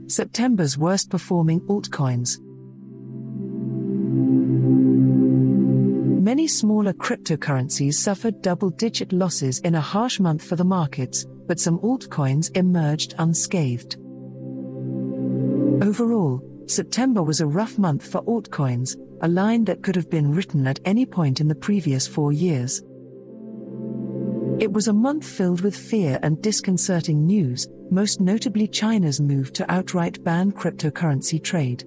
September's worst-performing altcoins. Many smaller cryptocurrencies suffered double-digit losses in a harsh month for the markets, but some altcoins emerged unscathed. Overall, September was a rough month for altcoins, a line that could have been written at any point in the previous 4 years. It was a month filled with fear and disconcerting news, most notably China's move to outright ban cryptocurrency trade.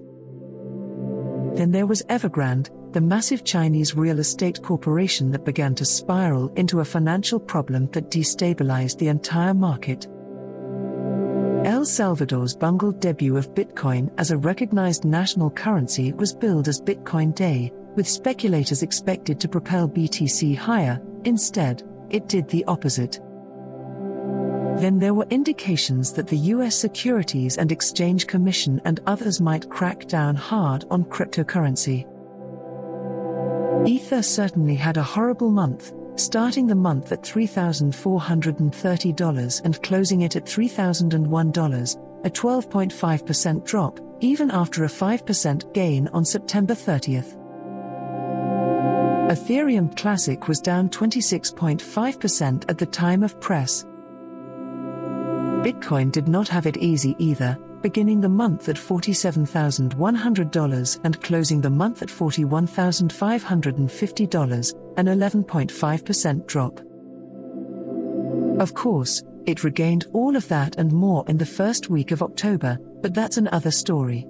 Then there was Evergrande, the massive Chinese real estate corporation that began to spiral into a financial problem that destabilized the entire market. El Salvador's bungled debut of Bitcoin as a recognized national currency was billed as Bitcoin Day, with speculators expected to propel BTC higher. Instead, it did the opposite. Then there were indications that the US Securities and Exchange Commission and others might crack down hard on cryptocurrency. Ether certainly had a horrible month, starting the month at $3,430 and closing it at $3,001, a 12.5% drop, even after a 5% gain on September 30th. Ethereum Classic was down 26.5% at the time of press. Bitcoin did not have it easy either, beginning the month at $47,100 and closing the month at $41,550, an 11.5% drop. Of course, it regained all of that and more in the first week of October, but that's another story.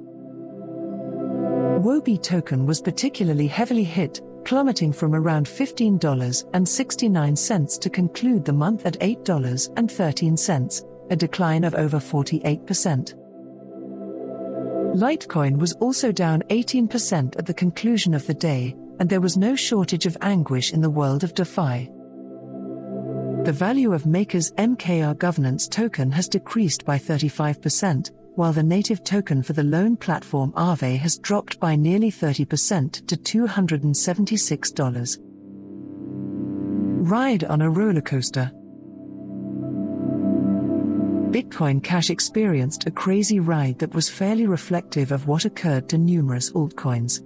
Wobi token was particularly heavily hit, plummeting from around $15.69 to conclude the month at $8.13, a decline of over 48%. Litecoin was also down 18% at the conclusion of the day, and there was no shortage of anguish in the world of DeFi. The value of Maker's MKR governance token has decreased by 35%, while the native token for the loan platform Aave has dropped by nearly 30% to $276. Ride on a roller coaster. Bitcoin Cash experienced a crazy ride that was fairly reflective of what occurred to numerous altcoins.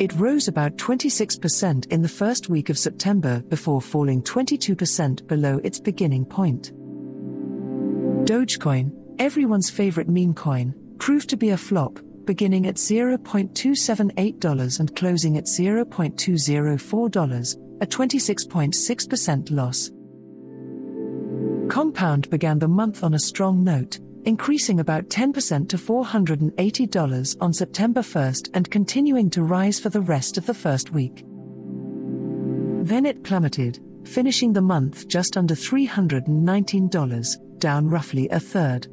It rose about 26% in the first week of September before falling 22% below its beginning point. Dogecoin, everyone's favorite meme coin, proved to be a flop, beginning at $0.278 and closing at $0.204, a 26.6% loss. Compound began the month on a strong note, increasing about 10% to $480 on September 1st and continuing to rise for the rest of the first week. Then it plummeted, finishing the month just under $319, down roughly a third.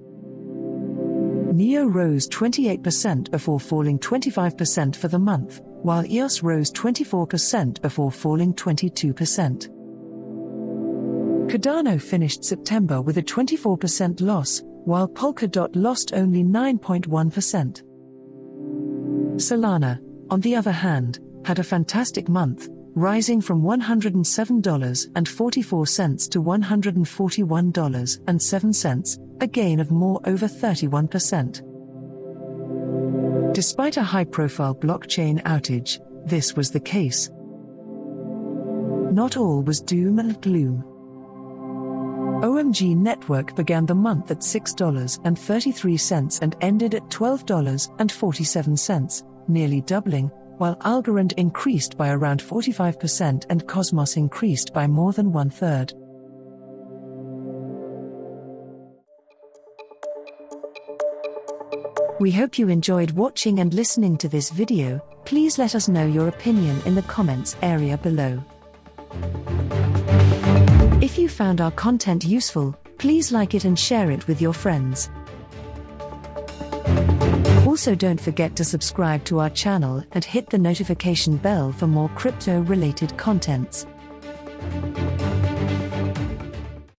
NEO rose 28% before falling 25% for the month, while EOS rose 24% before falling 22%. Cardano finished September with a 24% loss, while Polkadot lost only 9.1%. Solana, on the other hand, had a fantastic month, rising from $107.44 to $141.07, a gain of more over 31%. Despite a high-profile blockchain outage, this was the case. Not all was doom and gloom. OMG Network began the month at $6.33 and ended at $12.47, nearly doubling, while Algorand increased by around 45% and Cosmos increased by more than one-third. We hope you enjoyed watching and listening to this video. Please let us know your opinion in the comments area below. If you found our content useful, please like it and share it with your friends. Also, don't forget to subscribe to our channel and hit the notification bell for more crypto-related contents.